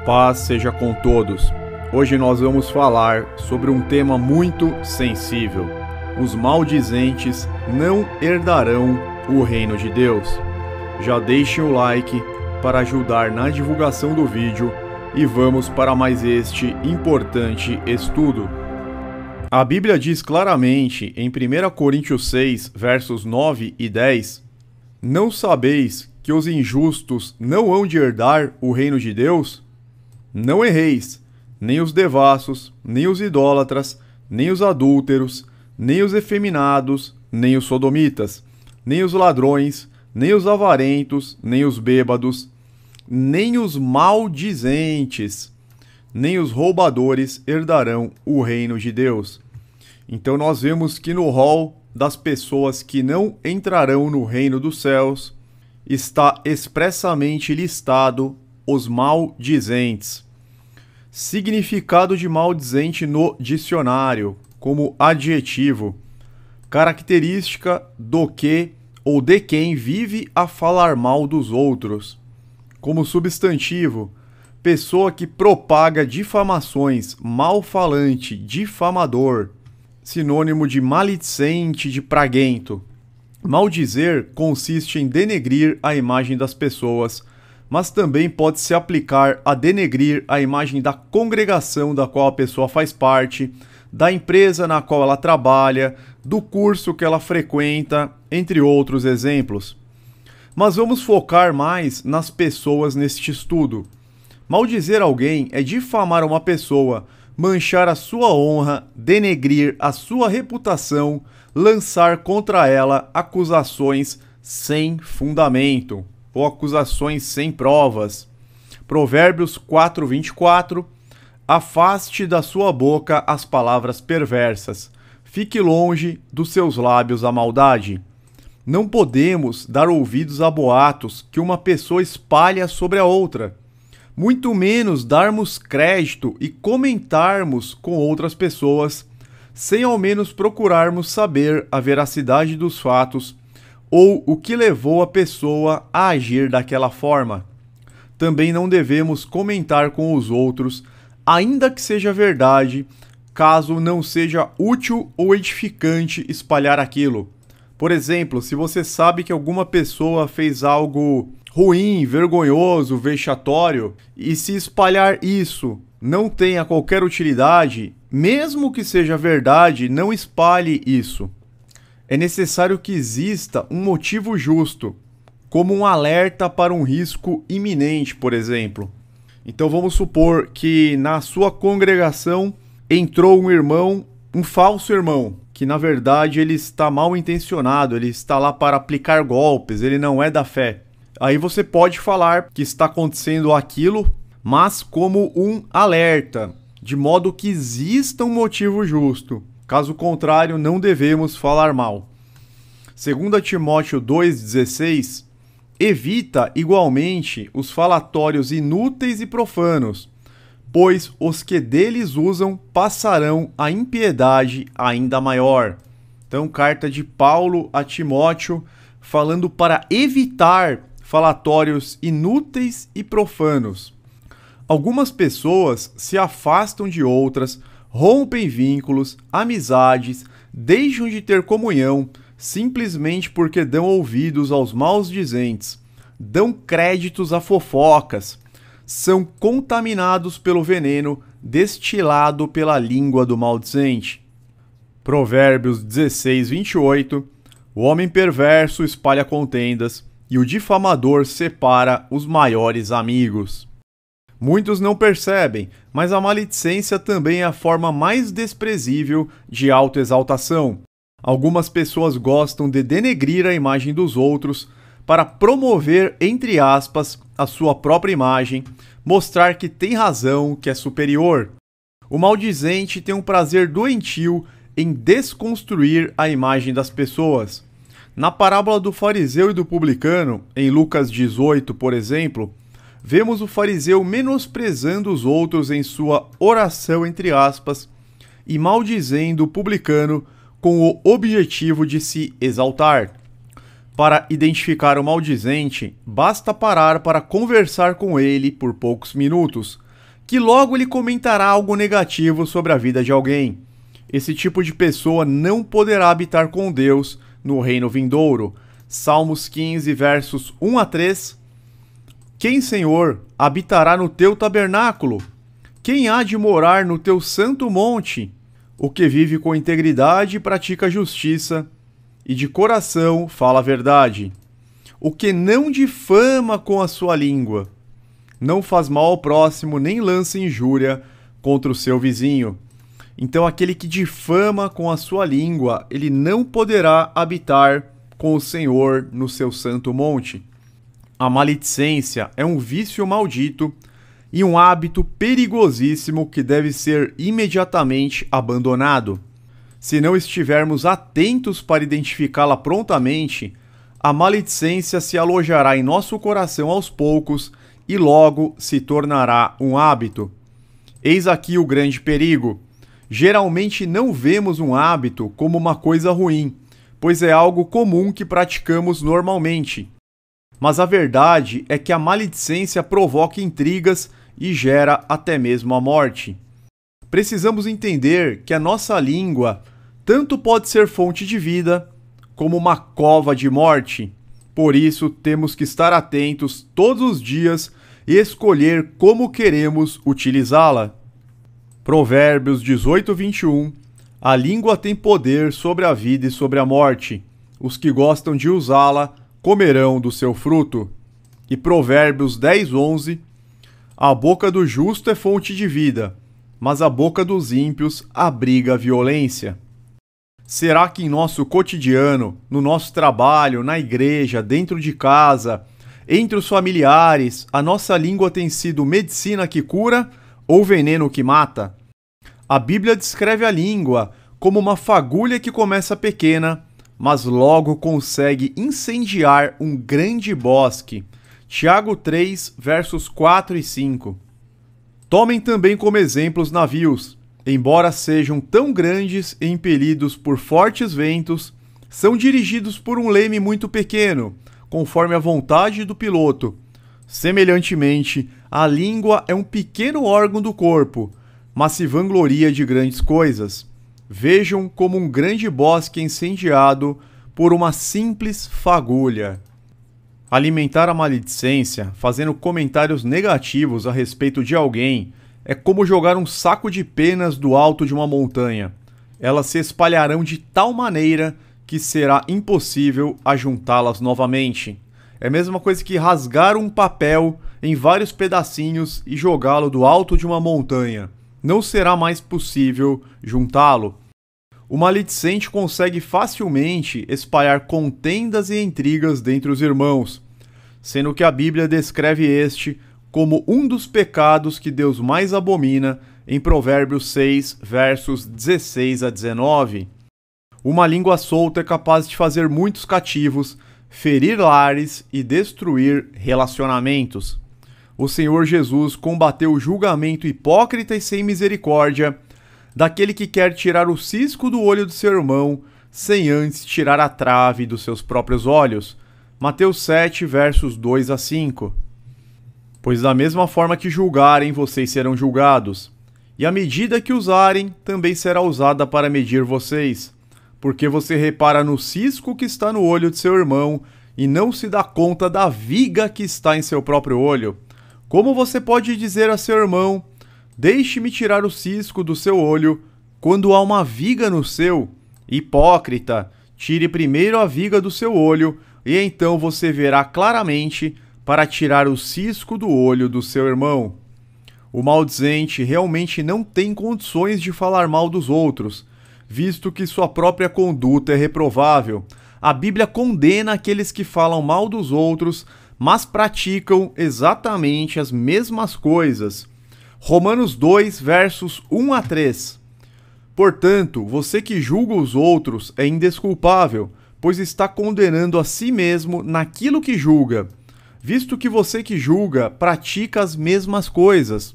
Paz seja com todos. Hoje nós vamos falar sobre um tema muito sensível. Os maldizentes não herdarão o reino de Deus. Já deixem o like para ajudar na divulgação do vídeo e vamos para mais este importante estudo. A Bíblia diz claramente em 1 Coríntios 6, versos 9 e 10: Não sabeis que os injustos não hão de herdar o reino de Deus? Não erreis, nem os devassos, nem os idólatras, nem os adúlteros, nem os efeminados, nem os sodomitas, nem os ladrões, nem os avarentos, nem os bêbados, nem os maldizentes, nem os roubadores herdarão o reino de Deus. Então nós vemos que no rol das pessoas que não entrarão no reino dos céus está expressamente listado os maldizentes. Significado de maldizente no dicionário, como adjetivo: característica do que ou de quem vive a falar mal dos outros. Como substantivo: pessoa que propaga difamações, malfalante, difamador. Sinônimo de maledicente, de praguento. Maldizer consiste em denegrir a imagem das pessoas, mas também pode se aplicar a denegrir a imagem da congregação da qual a pessoa faz parte, da empresa na qual ela trabalha, do curso que ela frequenta, entre outros exemplos. Mas vamos focar mais nas pessoas neste estudo. Maldizer alguém é difamar uma pessoa, manchar a sua honra, denegrir a sua reputação, lançar contra ela acusações sem fundamento ou acusações sem provas. Provérbios 4:24: Afaste da sua boca as palavras perversas, fique longe dos seus lábios a maldade. Não podemos dar ouvidos a boatos que uma pessoa espalha sobre a outra, muito menos darmos crédito e comentarmos com outras pessoas, sem ao menos procurarmos saber a veracidade dos fatos ou o que levou a pessoa a agir daquela forma. Também não devemos comentar com os outros, ainda que seja verdade, caso não seja útil ou edificante espalhar aquilo. Por exemplo, se você sabe que alguma pessoa fez algo ruim, vergonhoso, vexatório, e se espalhar isso não tenha qualquer utilidade, mesmo que seja verdade, não espalhe isso. É necessário que exista um motivo justo, como um alerta para um risco iminente, por exemplo. Então vamos supor que na sua congregação entrou um irmão, um falso irmão, que na verdade ele está mal intencionado, ele está lá para aplicar golpes, ele não é da fé. Aí você pode falar que está acontecendo aquilo, mas como um alerta, de modo que exista um motivo justo. Caso contrário, não devemos falar mal. 2 Timóteo 2,16: Evita igualmente os falatórios inúteis e profanos, pois os que deles usam passarão a impiedade ainda maior. Então, carta de Paulo a Timóteo, falando para evitar falatórios inúteis e profanos. Algumas pessoas se afastam de outras, rompem vínculos, amizades, deixam de ter comunhão, simplesmente porque dão ouvidos aos maldizentes, dão créditos a fofocas, são contaminados pelo veneno destilado pela língua do maldizente. Provérbios 16:28: O homem perverso espalha contendas, e o difamador separa os maiores amigos. Muitos não percebem, mas a maledicência também é a forma mais desprezível de autoexaltação. Algumas pessoas gostam de denegrir a imagem dos outros para promover, entre aspas, a sua própria imagem, mostrar que tem razão, que é superior. O maldizente tem um prazer doentio em desconstruir a imagem das pessoas. Na parábola do fariseu e do publicano, em Lucas 18, por exemplo, vemos o fariseu menosprezando os outros em sua oração, entre aspas, e maldizendo o publicano com o objetivo de se exaltar. Para identificar o maldizente, basta parar para conversar com ele por poucos minutos, que logo ele comentará algo negativo sobre a vida de alguém. Esse tipo de pessoa não poderá habitar com Deus no reino vindouro. Salmos 15, versos 1 a 3. Quem, Senhor, habitará no teu tabernáculo? Quem há de morar no teu santo monte? O que vive com integridade e pratica justiça, e de coração fala a verdade. O que não difama com a sua língua, não faz mal ao próximo, nem lança injúria contra o seu vizinho. Então aquele que difama com a sua língua, ele não poderá habitar com o Senhor no seu santo monte. A maledicência é um vício maldito e um hábito perigosíssimo que deve ser imediatamente abandonado. Se não estivermos atentos para identificá-la prontamente, a maledicência se alojará em nosso coração aos poucos e logo se tornará um hábito. Eis aqui o grande perigo. Geralmente não vemos um hábito como uma coisa ruim, pois é algo comum que praticamos normalmente. Mas a verdade é que a maledicência provoca intrigas e gera até mesmo a morte. Precisamos entender que a nossa língua tanto pode ser fonte de vida, como uma cova de morte. Por isso, temos que estar atentos todos os dias e escolher como queremos utilizá-la. Provérbios 18, 21. A língua tem poder sobre a vida e sobre a morte. Os que gostam de usá-la comerão do seu fruto. E Provérbios 10, 11. A boca do justo é fonte de vida, mas a boca dos ímpios abriga a violência. Será que em nosso cotidiano, no nosso trabalho, na igreja, dentro de casa, entre os familiares, a nossa língua tem sido medicina que cura ou veneno que mata? A Bíblia descreve a língua como uma fagulha que começa pequena, mas logo consegue incendiar um grande bosque. Tiago 3, versos 4 e 5. Tomem também como exemplo os navios. Embora sejam tão grandes e impelidos por fortes ventos, são dirigidos por um leme muito pequeno, conforme a vontade do piloto. Semelhantemente, a língua é um pequeno órgão do corpo, mas se vangloria de grandes coisas. Vejam como um grande bosque incendiado por uma simples fagulha. Alimentar a maledicência, fazendo comentários negativos a respeito de alguém, é como jogar um saco de penas do alto de uma montanha. Elas se espalharão de tal maneira que será impossível ajuntá-las novamente. É a mesma coisa que rasgar um papel em vários pedacinhos e jogá-lo do alto de uma montanha. Não será mais possível juntá-lo. O maledicente consegue facilmente espalhar contendas e intrigas dentre os irmãos, sendo que a Bíblia descreve este como um dos pecados que Deus mais abomina em Provérbios 6, versos 16 a 19. Uma língua solta é capaz de fazer muitos cativos, ferir lares e destruir relacionamentos. O Senhor Jesus combateu o julgamento hipócrita e sem misericórdia daquele que quer tirar o cisco do olho do seu irmão sem antes tirar a trave dos seus próprios olhos. Mateus 7, versos 2 a 5. Pois da mesma forma que julgarem, vocês serão julgados, e a medida que usarem também será usada para medir vocês. Porque você repara no cisco que está no olho de seu irmão e não se dá conta da viga que está em seu próprio olho. Como você pode dizer a seu irmão: deixe-me tirar o cisco do seu olho, quando há uma viga no seu? Hipócrita, tire primeiro a viga do seu olho, e então você verá claramente para tirar o cisco do olho do seu irmão. O maldizente realmente não tem condições de falar mal dos outros, visto que sua própria conduta é reprovável. A Bíblia condena aqueles que falam mal dos outros, mas praticam exatamente as mesmas coisas. Romanos 2, versos 1 a 3. Portanto, você que julga os outros é indesculpável, pois está condenando a si mesmo naquilo que julga, visto que você que julga pratica as mesmas coisas.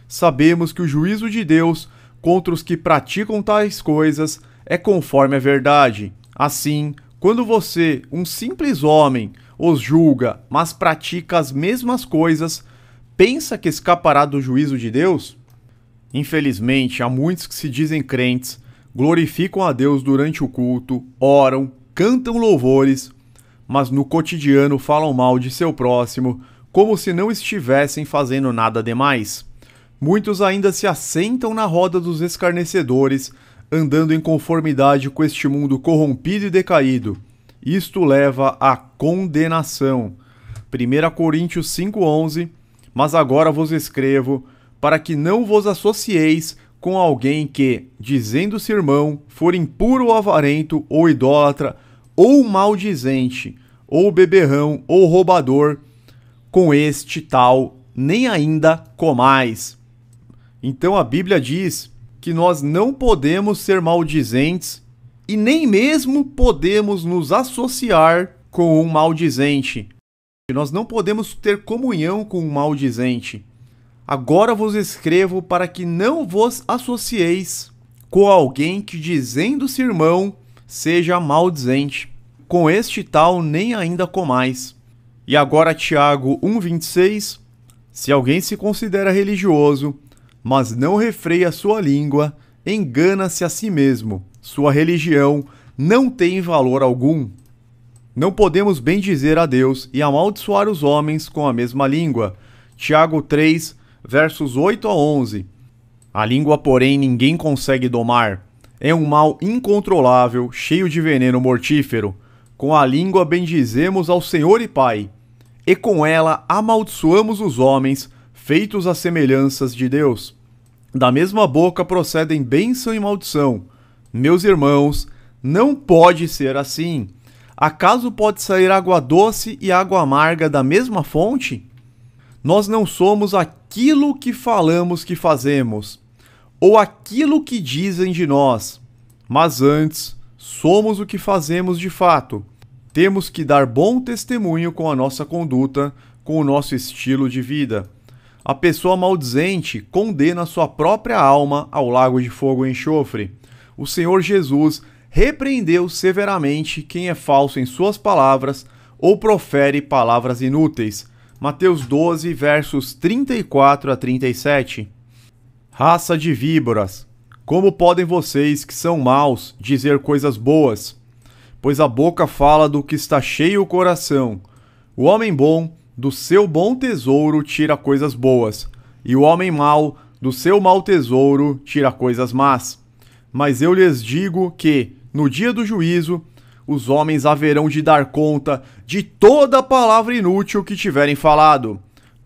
Sabemos que o juízo de Deus contra os que praticam tais coisas é conforme a verdade. Assim, quando você, um simples homem, os julga, mas pratica as mesmas coisas, pensa que escapará do juízo de Deus? Infelizmente, há muitos que se dizem crentes, glorificam a Deus durante o culto, oram, cantam louvores, mas no cotidiano falam mal de seu próximo, como se não estivessem fazendo nada demais. Muitos ainda se assentam na roda dos escarnecedores, andando em conformidade com este mundo corrompido e decaído. Isto leva à condenação. 1 Coríntios 5,11. Mas agora vos escrevo, para que não vos associeis com alguém que, dizendo-se irmão, for impuro ou avarento, ou idólatra, ou maldizente, ou beberrão, ou roubador, com este tal nem ainda comais. Então a Bíblia diz que nós não podemos ser maldizentes e nem mesmo podemos nos associar com um maldizente. Nós não podemos ter comunhão com um maldizente. Agora vos escrevo para que não vos associeis com alguém que, dizendo-se irmão, seja maldizente. Com este tal nem ainda comais. E agora Tiago 1,26. Se alguém se considera religioso, mas não refreia sua língua, engana-se a si mesmo. Sua religião não tem valor algum. Não podemos bendizer a Deus e amaldiçoar os homens com a mesma língua. Tiago 3, versos 8 a 11. A língua, porém, ninguém consegue domar. É um mal incontrolável, cheio de veneno mortífero. Com a língua bendizemos ao Senhor e Pai, e com ela amaldiçoamos os homens, feitos às semelhanças de Deus. Da mesma boca procedem bênção e maldição. Meus irmãos, não pode ser assim. Acaso pode sair água doce e água amarga da mesma fonte? Nós não somos aquilo que falamos que fazemos, ou aquilo que dizem de nós, mas antes somos o que fazemos de fato. Temos que dar bom testemunho com a nossa conduta, com o nosso estilo de vida. A pessoa maldizente condena sua própria alma ao lago de fogo e enxofre. O Senhor Jesus repreendeu severamente quem é falso em suas palavras ou profere palavras inúteis. Mateus 12, versos 34 a 37. Raça de víboras, como podem vocês que são maus dizer coisas boas? Pois a boca fala do que está cheio o coração. O homem bom do seu bom tesouro tira coisas boas, e o homem mau do seu mau tesouro tira coisas más. Mas eu lhes digo que, no dia do juízo, os homens haverão de dar conta de toda a palavra inútil que tiverem falado,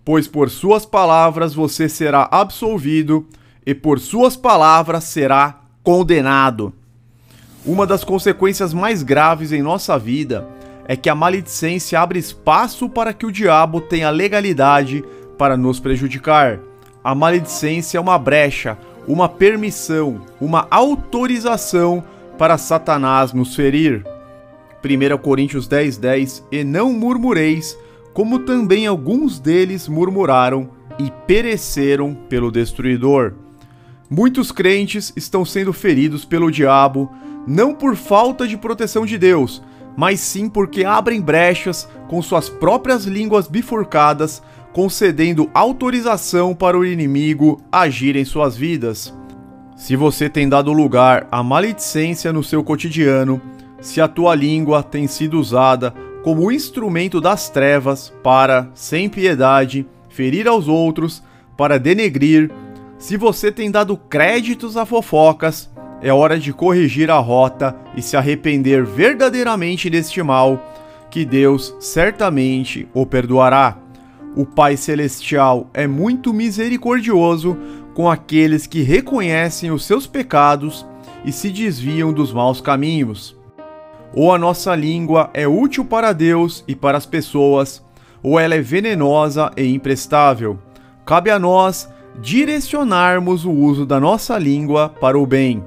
pois por suas palavras você será absolvido e por suas palavras será condenado. Uma das consequências mais graves em nossa vida é que a maledicência abre espaço para que o diabo tenha legalidade para nos prejudicar. A maledicência é uma brecha, uma permissão, uma autorização para Satanás nos ferir. 1 Coríntios 10:10. E não murmureis, como também alguns deles murmuraram e pereceram pelo destruidor. Muitos crentes estão sendo feridos pelo diabo, não por falta de proteção de Deus, mas sim porque abrem brechas com suas próprias línguas bifurcadas, concedendo autorização para o inimigo agir em suas vidas. Se você tem dado lugar à maledicência no seu cotidiano, se a tua língua tem sido usada como instrumento das trevas para, sem piedade, ferir aos outros, para denegrir, se você tem dado créditos a fofocas, é hora de corrigir a rota e se arrepender verdadeiramente deste mal, que Deus certamente o perdoará. O Pai Celestial é muito misericordioso com aqueles que reconhecem os seus pecados e se desviam dos maus caminhos. Ou a nossa língua é útil para Deus e para as pessoas, ou ela é venenosa e imprestável. Cabe a nós direcionarmos o uso da nossa língua para o bem.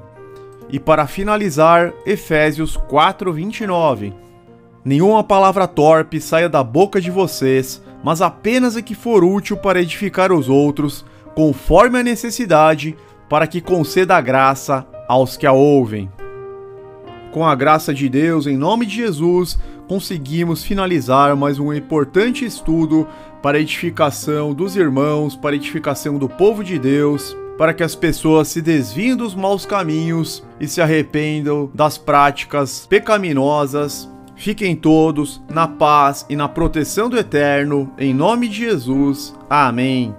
E para finalizar, Efésios 4:29. Nenhuma palavra torpe saia da boca de vocês, mas apenas a que for útil para edificar os outros, conforme a necessidade, para que conceda a graça aos que a ouvem. Com a graça de Deus, em nome de Jesus, conseguimos finalizar mais um importante estudo para a edificação dos irmãos, para a edificação do povo de Deus, para que as pessoas se desviem dos maus caminhos e se arrependam das práticas pecaminosas. Fiquem todos na paz e na proteção do Eterno, em nome de Jesus. Amém.